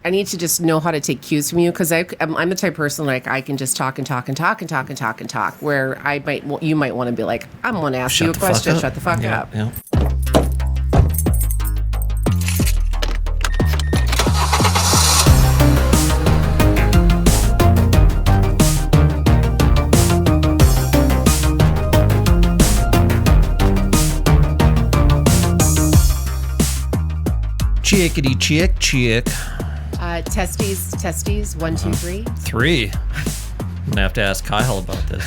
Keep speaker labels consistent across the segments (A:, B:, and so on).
A: I need to just know how to take cues from you because I'm the type of person like I can just talk and talk and talk and talk and talk and talk. Where you might want to be like, I'm going to ask you a question. Shut the fuck up.
B: Yeah. Chickity chick.
A: Testes. 1, 2, 3.
B: 3. I'm gonna have to ask Kyle about this.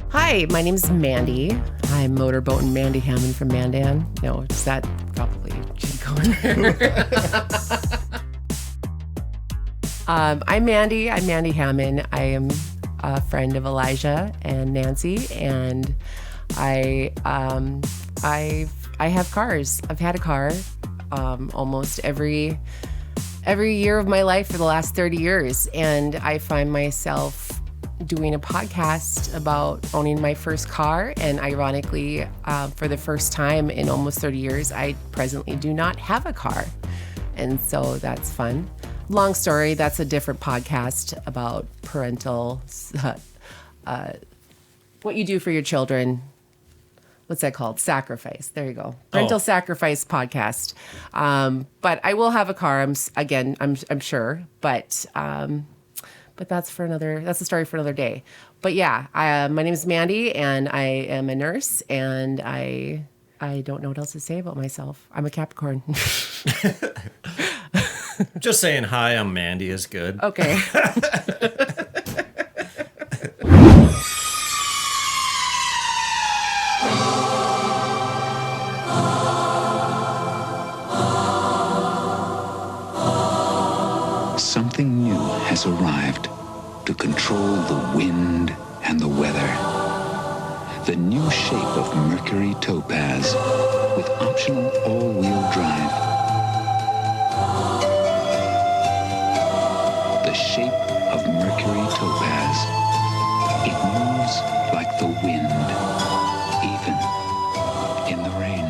A: Hi, my name is Mandie. I'm motorboat and Mandie Haman from Mandan. No, is that probably should go in there? I'm Mandie. I'm Mandie Haman. I am a friend of Elijah and Nancy, and I have cars. I've had a car almost every year of my life for the last 30 years. And I find myself doing a podcast about owning my first car. And ironically, for the first time in almost 30 years, I presently do not have a car. And so that's fun. Long story, that's a different podcast about parental, what you do for your children. What's that called? Sacrifice. There you go. Parental sacrifice podcast. But I will have a car. I'm sure. But that's a story for another day. But yeah, my name is Mandie, and I am a nurse, and I don't know what else to say about myself. I'm a Capricorn.
B: Just saying hi, I'm Mandie is good.
A: Okay.
C: Something new has arrived to control the wind and the weather. The new shape of Mercury Topaz with optional all-wheel drive. The shape of Mercury Topaz. It moves like the wind, even in the rain.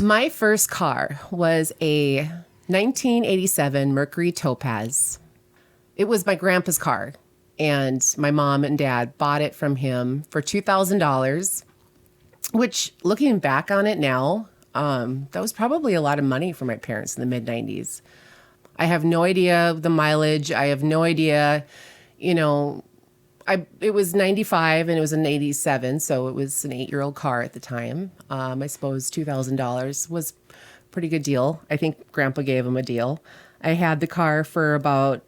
A: My first car was a 1987 Mercury Topaz. It was my grandpa's car, and my mom and dad bought it from him for $2,000, which, looking back on it now, that was probably a lot of money for my parents in the mid-90s. I have no idea the mileage. I have no idea, it was 95 and it was an 87, so it was an 8-year-old car at the time. I suppose $2,000 was a pretty good deal. I think Grandpa gave him a deal. I had the car for about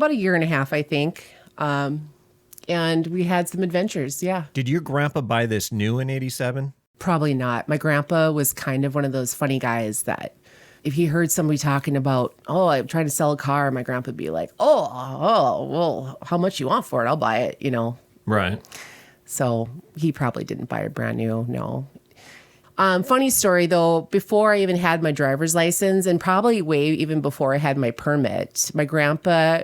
A: a year and a half, I think, and we had some adventures. Yeah.
B: Did your grandpa buy this new in 87?
A: Probably not. My grandpa was kind of one of those funny guys that if he heard somebody talking about, I'm trying to sell a car, my grandpa would be like, well, how much you want for it? I'll buy it,
B: Right.
A: So he probably didn't buy it brand new, no. Funny story, though, before I even had my driver's license, and probably way even before I had my permit, my grandpa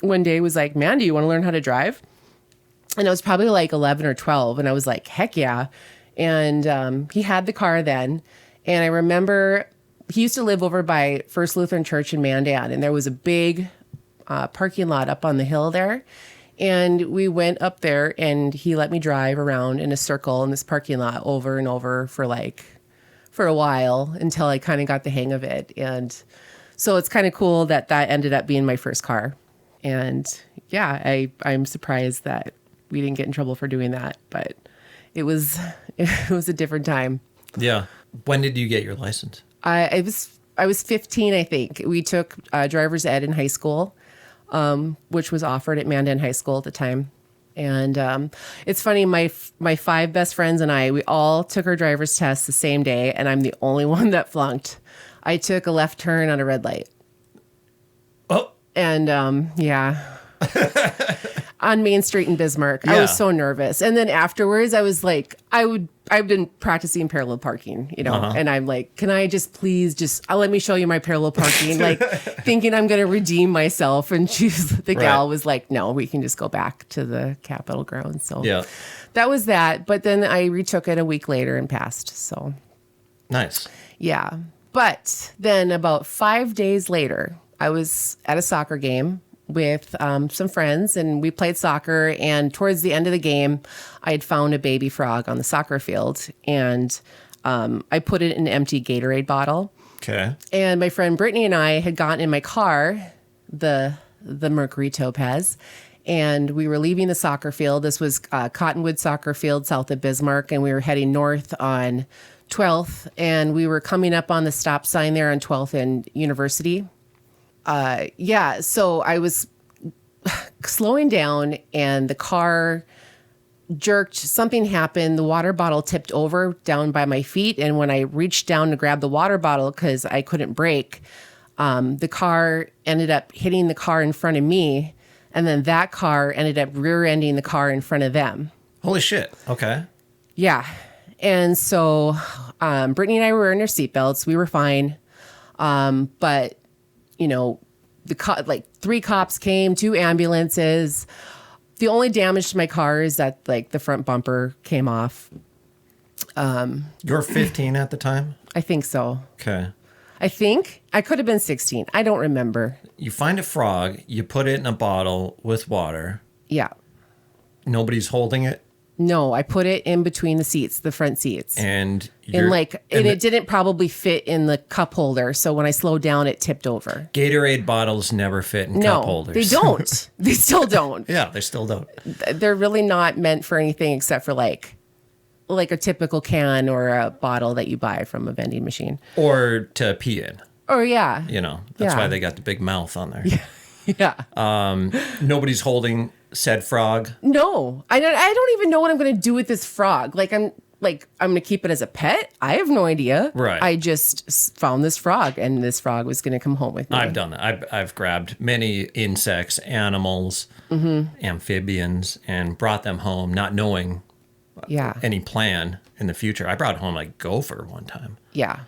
A: one day was like, "Man, do you want to learn how to drive?" And I was probably like 11 or 12, and I was like, heck yeah. And he had the car then, and I remember he used to live over by First Lutheran Church in Mandan, and there was a big parking lot up on the hill there. And we went up there, and he let me drive around in a circle in this parking lot over and over for a while until I kind of got the hang of it. And so it's kind of cool that ended up being my first car. And yeah, I'm surprised that we didn't get in trouble for doing that, but it was a different time.
B: Yeah. When did you get your license?
A: I was 15, I think. We took driver's ed in high school, which was offered at Mandan High School at the time. And it's funny, my 5 best friends and we all took our driver's test the same day, and I'm the only one that flunked. I took a left turn on a red light.
B: Oh.
A: And yeah. on Main Street in Bismarck. I
B: Yeah.
A: was so nervous. And then afterwards, I was like, I've been practicing parallel parking, and I'm like, can I just please let me show you my parallel parking, like thinking I'm going to redeem myself. And the gal was like, no, we can just go back to the Capitol grounds. So that was that. But then I retook it a week later and passed. So
B: Nice.
A: yeah. But then about 5 days later, I was at a soccer game with some friends, and we played soccer. And towards the end of the game, I had found a baby frog on the soccer field, and I put it in an empty Gatorade bottle.
B: Okay.
A: And my friend Brittany and I had gotten in my car, the Mercury Topaz, and we were leaving the soccer field. This was Cottonwood Soccer Field south of Bismarck, and we were heading north on 12th, and we were coming up on the stop sign there on 12th and University. So I was slowing down, and the car jerked. Something happened. The water bottle tipped over down by my feet, and when I reached down to grab the water bottle because I couldn't brake, the car ended up hitting the car in front of me, and then that car ended up rear-ending the car in front of them.
B: Holy shit. Okay.
A: Yeah. And so Brittany and I were wearing our seatbelts. We were fine. But, three cops came, 2 ambulances. The only damage to my car is that, the front bumper came off.
B: You were 15 at the time?
A: I think so.
B: Okay.
A: I think. I could have been 16. I don't remember.
B: You find a frog, you put it in a bottle with water.
A: Yeah.
B: Nobody's holding it?
A: No, I put it in between the seats, the front seats.
B: And
A: it didn't probably fit in the cup holder. So when I slowed down, it tipped over.
B: Gatorade bottles never fit in cup holders.
A: They don't. They still don't.
B: Yeah, they still don't.
A: They're really not meant for anything except for like a typical can or a bottle that you buy from a vending machine.
B: Or to pee in.
A: Oh, yeah.
B: That's why they got the big mouth on there.
A: Yeah.
B: Nobody's holding said frog.
A: No, I don't even know what I'm going to do with this frog. I'm going to keep it as a pet. I have no idea.
B: Right.
A: I just found this frog, and this frog was going to come home with me.
B: I've done that. I've grabbed many insects, animals, amphibians, and brought them home, not knowing any plan in the future. I brought home a gopher one time.
A: Yeah.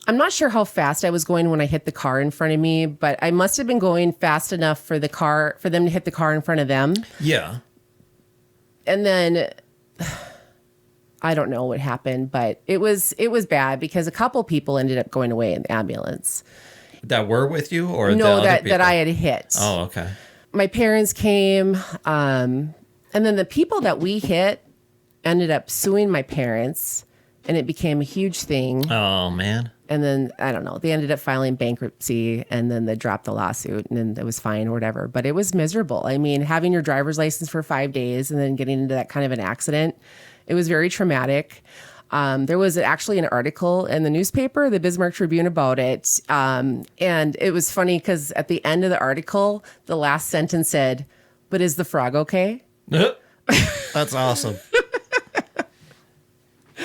A: I'm not sure how fast I was going when I hit the car in front of me, but I must have been going fast enough for them to hit the car in front of them.
B: Yeah.
A: And then I don't know what happened, but it was bad because a couple people ended up going away in the ambulance.
B: That were with you, or
A: no,
B: the other people?
A: that I had hit.
B: Oh, okay.
A: My parents came, and then the people that we hit ended up suing my parents, and it became a huge thing.
B: Oh, man.
A: And then, I don't know, they ended up filing bankruptcy, and then they dropped the lawsuit, and then it was fine or whatever. But it was miserable. I mean, having your driver's license for 5 days and then getting into that kind of an accident, it was very traumatic. There was actually an article in the newspaper, the Bismarck Tribune, about it. And it was funny because at the end of the article, the last sentence said, "But is the frog okay?"
B: That's awesome.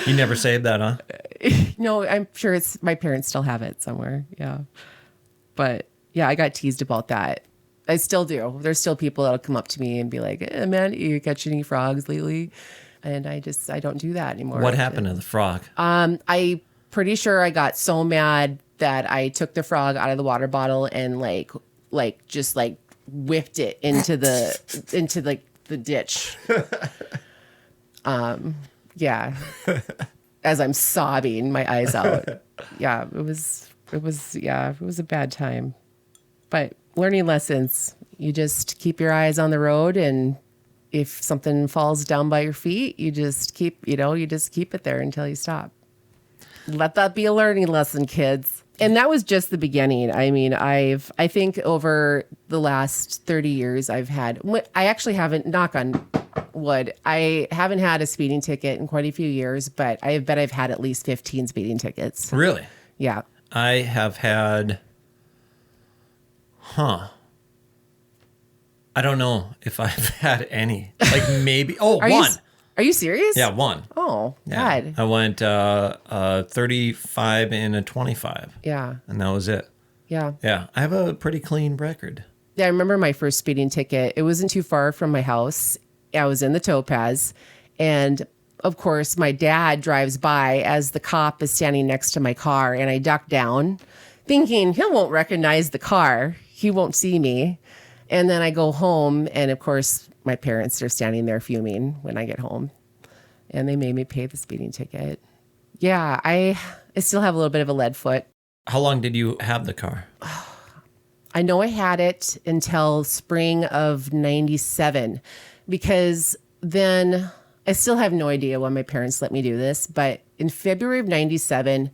B: You never saved that, huh?
A: No, I'm sure my parents still have it somewhere. Yeah. But yeah, I got teased about that. I still do. There's still people that'll come up to me and be like, man, you catch any frogs lately? And I don't do that anymore.
B: What happened to the frog?
A: I pretty sure I got so mad that I took the frog out of the water bottle and just whipped it into the ditch. Yeah. As I'm sobbing my eyes out. Yeah, it was a bad time. But learning lessons, you just keep your eyes on the road, and if something falls down by your feet, you just keep it there until you stop. Let that be a learning lesson, kids. And that was just the beginning. I mean, I think over the last 30 years, I actually haven't, knock on wood, I haven't had a speeding ticket in quite a few years, but I bet I've had at least 15 speeding tickets.
B: Really?
A: Yeah.
B: I have had, I don't know if I've had any. Maybe, one.
A: Are you serious?
B: Yeah, one.
A: Oh,
B: yeah.
A: God.
B: I went 35 and a 25.
A: Yeah.
B: And that was it.
A: Yeah.
B: Yeah. I have a pretty clean record.
A: I remember my first speeding ticket. It wasn't too far from my house. I was in the Topaz. And of course, my dad drives by as the cop is standing next to my car. And I duck down thinking he won't recognize the car. He won't see me. And then I go home. And of course, my parents are standing there fuming when I get home. And they made me pay the speeding ticket. Yeah, I still have a little bit of a lead foot.
B: How long did you have the car?
A: I know I had it until spring of 97 because then I still have no idea why my parents let me do this. But in February of 97,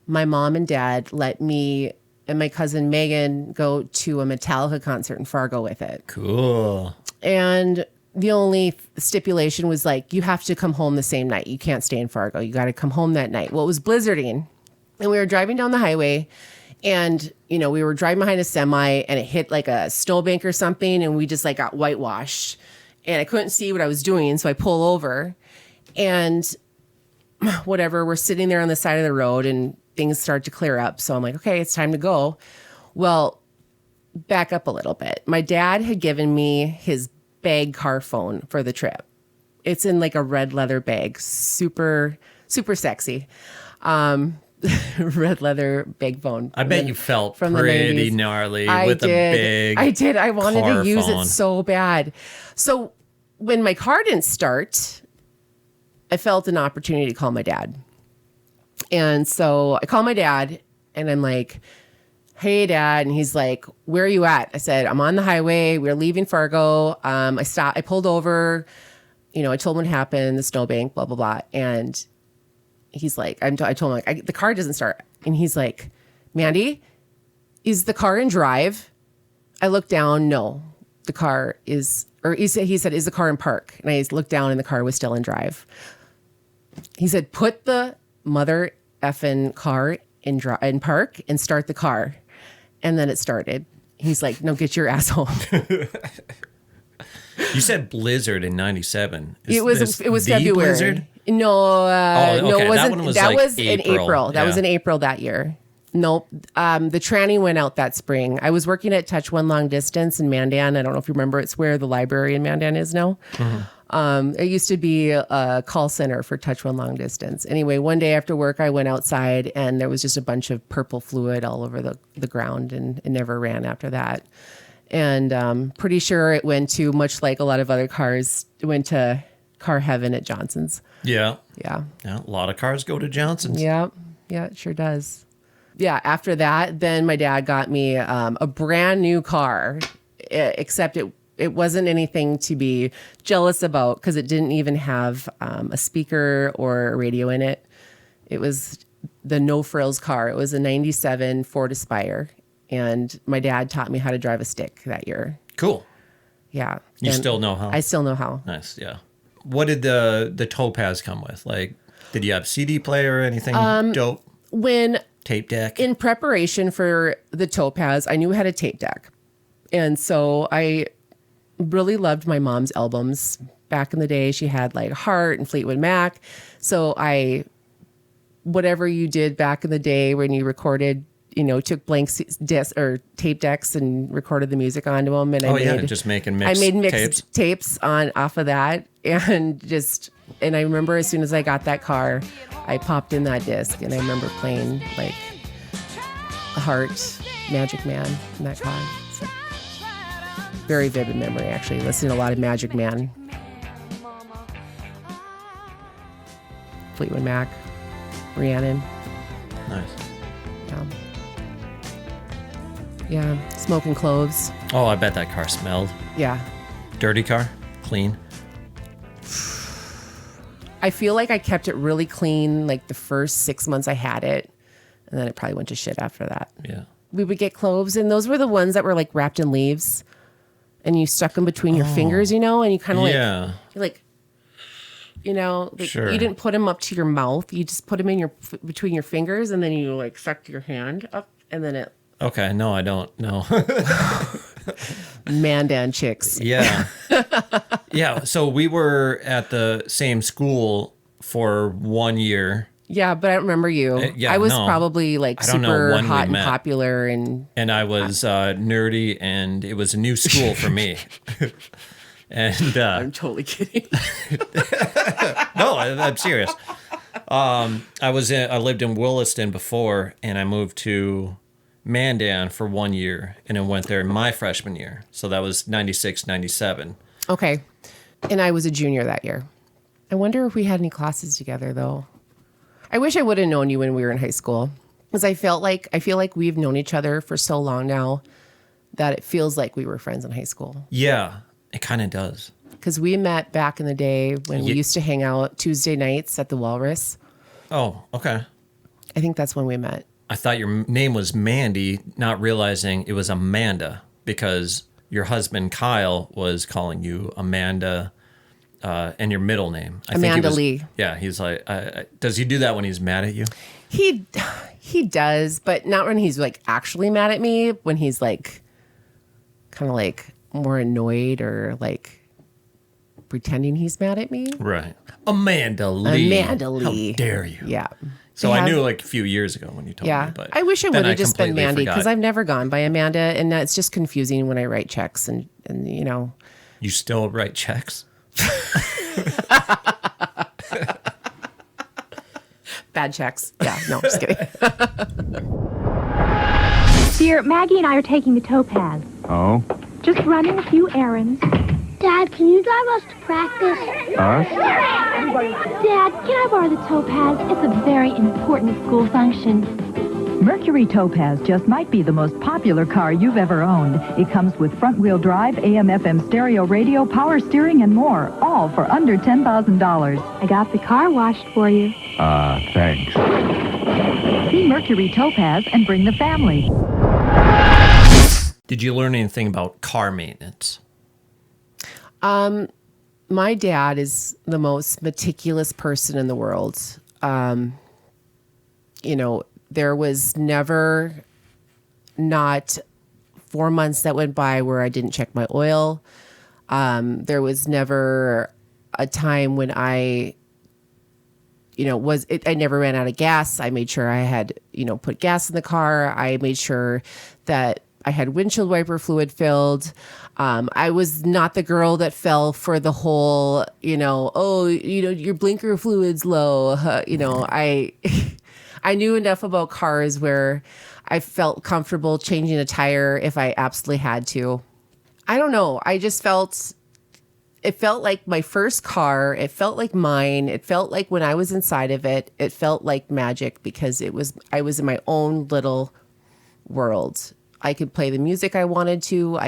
A: my mom and dad let me and my cousin Megan go to a Metallica concert in Fargo with it.
B: Cool.
A: And the only stipulation was like, you have to come home the same night. You can't stay in Fargo. You got to come home that night. Well, it was blizzarding. And we were driving down the highway and, you know, we were driving behind a semi and it hit like a snowbank or something. And we just like got whitewashed and I couldn't see what I was doing. So I pull over and whatever, we're sitting there on the side of the road and things start to clear up. So I'm like, okay, it's time to go. Well, back up a little bit. My dad had given me his bag car phone for the trip. It's in like a red leather bag, super, super sexy. Red leather bag phone.
B: I bet you felt
A: from
B: pretty
A: the 90s.
B: gnarly
A: I
B: with
A: did.
B: a big
A: I did. I wanted
B: car
A: to use
B: phone.
A: it so bad. So when my car didn't start, I felt an opportunity to call my dad. And so I call my dad and I'm like, hey, Dad. And he's like, where are you at? I said, I'm on the highway. We're leaving Fargo. I pulled over. You know, I told him what happened, the snowbank, blah, blah, blah. And he's like, I told him, like, the car doesn't start. And he's like, Mandie, is the car in drive? I looked down. No, the car is, or he said, is the car in park? And I looked down and the car was still in drive. He said, put the mother effing car in park and start the car. And then it started. He's like, no, get your ass home.
B: You said blizzard in 97.
A: It was February.
B: Blizzard?
A: No,
B: okay.
A: no, it wasn't.
B: That one was
A: was
B: like
A: in
B: April.
A: April. That
B: Yeah.
A: was in April that year. Nope. The tranny went out that spring. I was working at Touch One Long Distance in Mandan. I don't know if you remember. It's where the library in Mandan is now. Mm-hmm. It used to be a call center for Touch One Long Distance. Anyway, one day after work, I went outside and there was just a bunch of purple fluid all over the ground, and it never ran after that. And pretty sure it went to, much like a lot of other cars, it went to car heaven at Johnson's.
B: Yeah.
A: Yeah.
B: Yeah. A lot of cars go to Johnson's.
A: Yeah. Yeah, it sure does. Yeah. After that, then my dad got me a brand new car, except it wasn't anything to be jealous about because it didn't even have a speaker or a radio in it. It was the no frills car. It was a 97 Ford Aspire. And my dad taught me how to drive a stick that year.
B: Cool.
A: Yeah.
B: You
A: And
B: still know how?
A: I still know how.
B: Nice. Yeah. What did the Topaz come with? Like, did you have CD player or anything dope?
A: When
B: Tape deck?
A: in preparation for the Topaz, I knew I had a tape deck. And so I really loved my mom's albums. Back in the day, she had like Heart and Fleetwood Mac. So whatever you did back in the day when you recorded, you know, took blank discs or tape decks and recorded the music onto them. And
B: just making mixed tapes.
A: tapes off of that. And I remember as soon as I got that car, I popped in that disc and I remember playing like Heart, Magic Man in that car. So, very vivid memory, actually. Listening to a lot of Magic Man. Fleetwood Mac, Rhiannon.
B: Nice.
A: Yeah, smoking cloves.
B: Oh, I bet that car smelled.
A: Yeah.
B: Dirty car? Clean?
A: I feel like I kept it really clean like the first 6 months I had it. And then it probably went to shit after that.
B: Yeah.
A: We would get cloves, and those were the ones that were like wrapped in leaves. And you stuck them between your fingers, you know, and you kind of
B: Yeah.
A: you know, like
B: Sure.
A: you didn't put them up to your mouth. You just put them in between your fingers, and then you like sucked your hand up, and then it.
B: Okay. No, I don't know.
A: Mandan chicks.
B: Yeah. Yeah. So we were at the same school for 1 year
A: Yeah, but I don't remember you. I was probably like
B: I don't know
A: super
B: when we
A: hot and
B: met.
A: popular, and
B: I was nerdy, and it was a new school for me. And
A: I'm totally kidding.
B: no, I'm serious. I lived in Williston before, and I moved to Mandan for 1 year, and then went there my freshman year. So that was 96, 97.
A: Okay, and I was a junior that year. I wonder if we had any classes together, though. I wish I would have known you when we were in high school, because I feel like we've known each other for so long now that it feels like we were friends in high school.
B: Yeah, it kind of does.
A: Because we met back in the day when we used to hang out Tuesday nights at the Walrus.
B: Oh, okay.
A: I think that's when we met.
B: I thought your name was Mandie, not realizing it was Amanda, because your husband Kyle was calling you Amanda. And your middle name.
A: Amanda Lee.
B: Yeah, he's like, does he do that when he's mad at you?
A: He does, but not when he's like actually mad at me. When he's like kind of like more annoyed or like pretending he's mad at me.
B: Right. Amanda Lee.
A: Amanda Lee.
B: How dare you?
A: Yeah.
B: So I knew like a few years ago when you told me. But
A: I wish I would have just been
B: completely
A: Mandy, because
B: forgot.
A: I've never gone by Amanda, and it's just confusing when I write checks and you know.
B: You still write checks?
A: Bad checks. Yeah, no, just kidding.
D: Dear, Maggie and I are taking the Topaz.
E: Oh?
D: Just running a few errands.
F: Dad, can you drive us to practice?
E: Us?
D: Dad, can I borrow the Topaz? It's a very important school function.
G: Mercury Topaz just might be the most popular car you've ever owned. It comes with front-wheel drive, AM/FM stereo radio, power steering, and more, all for under $10,000.
D: I got the car washed for you.
E: Thanks.
G: See Mercury Topaz and bring the family.
B: Did you learn anything about car maintenance?
A: My dad is the most meticulous person in the world. You know, there was never not 4 months that went by where I didn't check my oil. There was never a time when I never ran out of gas. I made sure I had, put gas in the car. I made sure that I had windshield wiper fluid filled. I was not the girl that fell for the whole, your blinker fluid's low. I knew enough about cars where I felt comfortable changing a tire if I absolutely had to. I don't know. It felt like my first car. It felt like mine. It felt like when I was inside of it, it felt like magic because I was in my own little world. I could play the music I wanted to.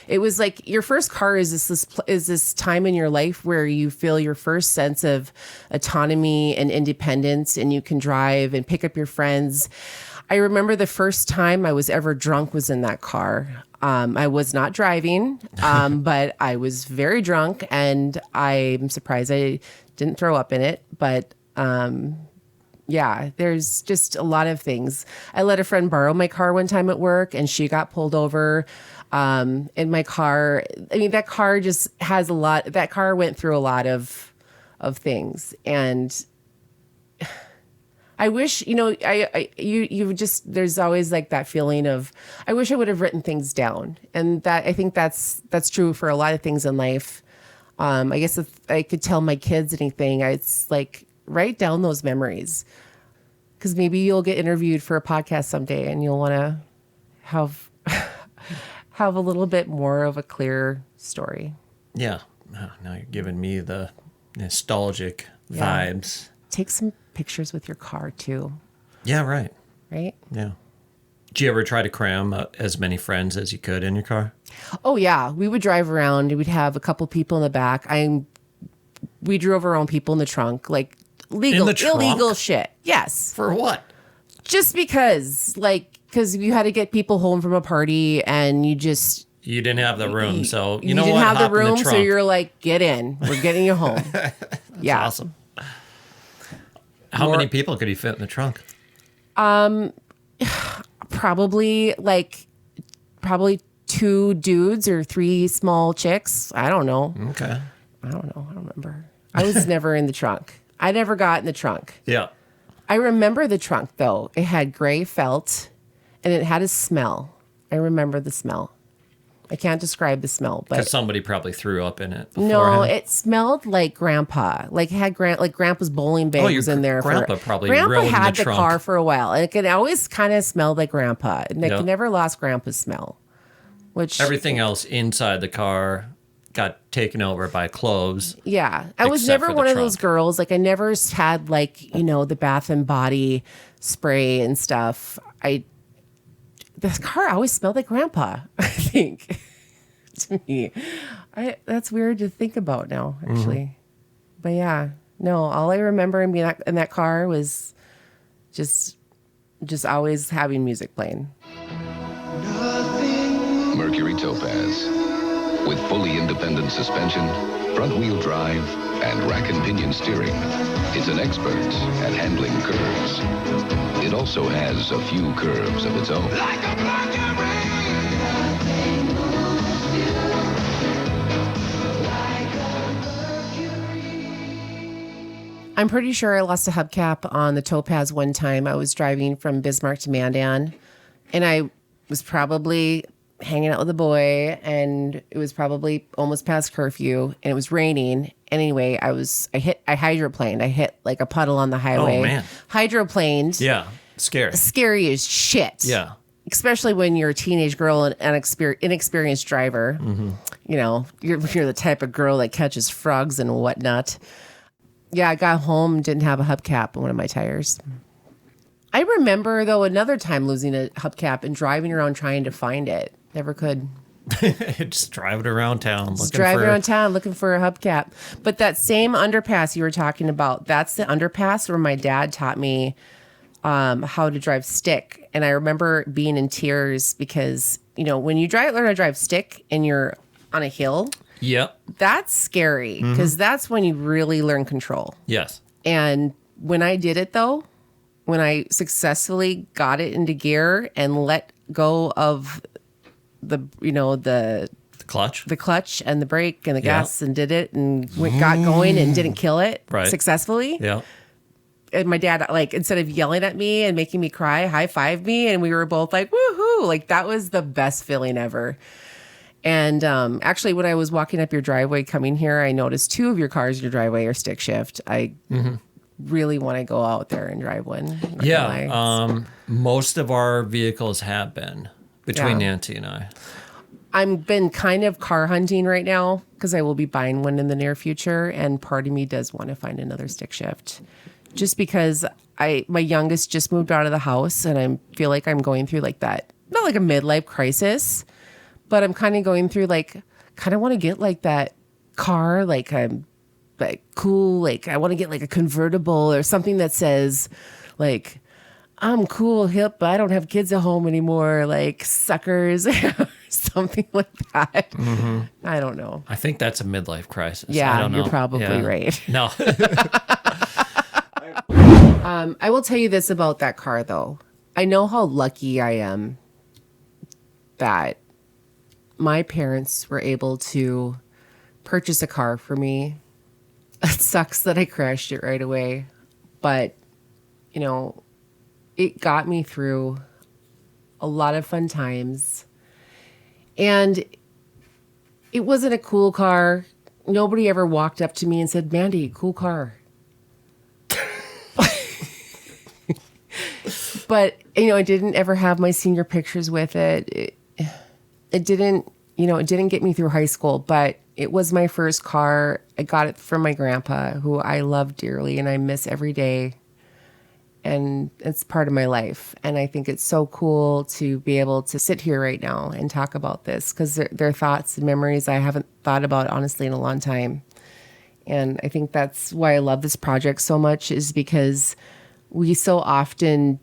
A: It was like your first car is this time in your life where you feel your first sense of autonomy and independence, and you can drive and pick up your friends. I remember the first time I was ever drunk was in that car. I was not driving, but I was very drunk, and I'm surprised I didn't throw up in it. But yeah, there's just a lot of things. I let a friend borrow my car one time at work, and she got pulled over in my car. I mean, that car just has that car went through a lot of things. And I wish, there's always like that feeling of, I wish I would have written things down. And I think that's true for a lot of things in life. I guess if I could tell my kids anything, it's like, write down those memories, because maybe you'll get interviewed for a podcast someday and you'll want to have a little bit more of a clear story.
B: Yeah. Oh, now you're giving me the nostalgic vibes.
A: Take some pictures with your car too.
B: Yeah, right.
A: Right?
B: Yeah. Did you ever try to cram as many friends as you could in your car?
A: Oh, yeah. We would drive around. We'd have a couple people in the back. We drove our own people in the trunk, like illegal shit. Yes.
B: For what?
A: Just because you had to get people home from a party, and you
B: didn't have the room, so
A: you didn't have
B: Hop
A: the room,
B: in the
A: so
B: trunk.
A: you're like, get in. We're getting you home. Yeah,
B: Awesome. How many people could you fit in the trunk?
A: Probably 2 dudes or 3 small chicks. I don't know.
B: Okay.
A: I don't know. I don't remember. I was never in the trunk. I never got in the trunk.
B: Yeah.
A: I remember the trunk, though. It had gray felt, and it had a smell. I remember the smell. I can't describe the smell, but
B: Because somebody probably threw up in it
A: no,
B: beforehand.
A: it smelled like Grandpa. Like it had Grandpa's bowling bag was in there.
B: Grandpa probably
A: Grandpa
B: ruined
A: had
B: the trunk.
A: car for a while, and it could always kind of smell like Grandpa. And it
B: Yep.
A: never lost Grandpa's smell. Which
B: Everything else inside the car got taken over by clothes.
A: yeah, I was
B: Except
A: never
B: for the
A: one of those
B: trunk.
A: girls. Like I never had like the Bath and Body spray and stuff. This car always smelled like Grandpa. I think. To me, that's weird to think about now, actually. But yeah, no, all I remember in that car was just always having music playing.
E: Mercury Topaz. With fully independent suspension, front-wheel drive, and rack and pinion steering, it's an expert at handling curves. It also has a few curves of its own. Like a
A: I'm pretty sure I lost a hubcap on the Topaz one time. I was driving from Bismarck to Mandan, and I was probably hanging out with a boy, and it was probably almost past curfew, and it was raining. Anyway, I hydroplaned. I hit like a puddle on the highway.
B: Oh, man.
A: Hydroplaned.
B: Yeah, scary.
A: Scary as shit.
B: Yeah.
A: Especially when you're a teenage girl and an inexperienced driver.
B: Mm-hmm.
A: You're the type of girl that catches frogs and whatnot. Yeah, I got home, didn't have a hubcap on one of my tires. I remember, though, another time losing a hubcap and driving around trying to find it. Never could.
B: Just driving around town
A: looking for a hubcap. But that same underpass you were talking about, that's the underpass where my dad taught me how to drive stick. And I remember being in tears because, when you learn to drive stick and you're on a hill,
B: Yep.
A: that's scary because that's when you really learn control.
B: Yes.
A: And when I did it, though, when I successfully got it into gear and let go of the
B: Clutch.
A: the clutch and the brake and the gas and did it and got going and didn't kill it successfully.
B: Yeah.
A: And my dad, like, instead of yelling at me and making me cry, high-fived me, and we were both like, woohoo! Like, that was the best feeling ever. And actually, when I was walking up your driveway coming here, I noticed 2 of your cars in your driveway are stick shift. I really want to go out there and drive one.
B: Yeah. Most of our vehicles have been between Nancy and I.
A: I've been kind of car hunting right now because I will be buying one in the near future. And part of me does want to find another stick shift just because my youngest just moved out of the house and I feel like I'm going through like that, not like a midlife crisis, but I'm kind of going through kind of want to get like that car, like I'm like cool, like I want to get like a convertible or something that says like, I'm cool, hip, but I don't have kids at home anymore, like suckers or something like that. Mm-hmm. I don't know.
B: I think that's a midlife crisis.
A: Yeah,
B: I don't know.
A: you're probably right.
B: No.
A: I will tell you this about that car, though. I know how lucky I am that my parents were able to purchase a car for me. It sucks that I crashed it right away, but, it got me through a lot of fun times. And it wasn't a cool car. Nobody ever walked up to me and said, Mandie, cool car. But, I didn't ever have my senior pictures with it. It didn't, it didn't get me through high school, but it was my first car. I got it from my grandpa, who I love dearly and I miss every day. And it's part of my life. And I think it's so cool to be able to sit here right now and talk about this because they're thoughts and memories I haven't thought about, honestly, in a long time. And I think that's why I love this project so much is because we so often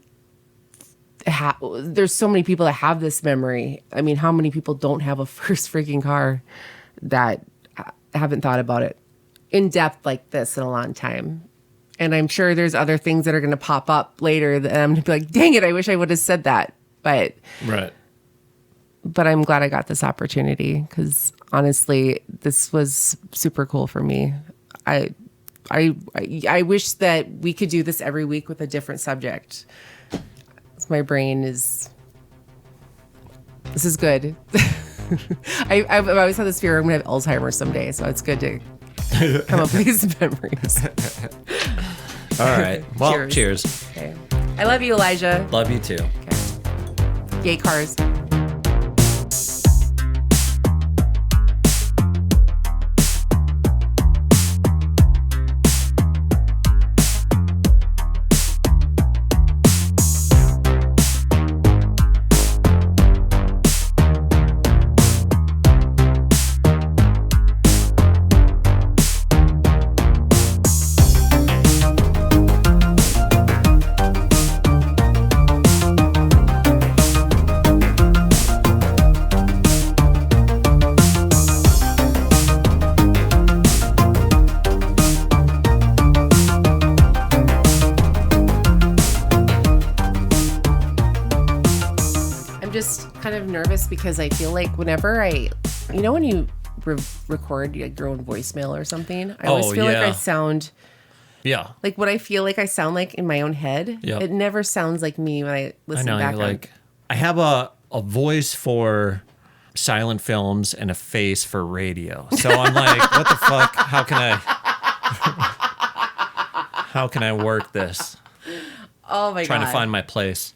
A: there's so many people that have this memory. I mean, how many people don't have a first freaking car that haven't thought about it in depth like this in a long time? And I'm sure there's other things that are going to pop up later that I'm going to be like, dang it, I wish I would have said that. But I'm glad I got this opportunity because honestly, this was super cool for me. I wish that we could do this every week with a different subject. My brain is. This is good. I've always had this fear I'm gonna have Alzheimer's someday, so it's good to come up with these memories.
B: All right. Well, cheers.
A: Okay. I love you, Elijah.
B: Love you too.
A: Okay. Yay, cars. Kind of nervous because I feel like whenever when you record your own voicemail or something, I always feel like I sound like what I feel like I sound like in my own head. Yep. It never sounds like me when I listen back.
B: Like I have a voice for silent films and a face for radio, so I'm like, what the fuck? How can I work this?
A: Oh my god!
B: Trying to find my place.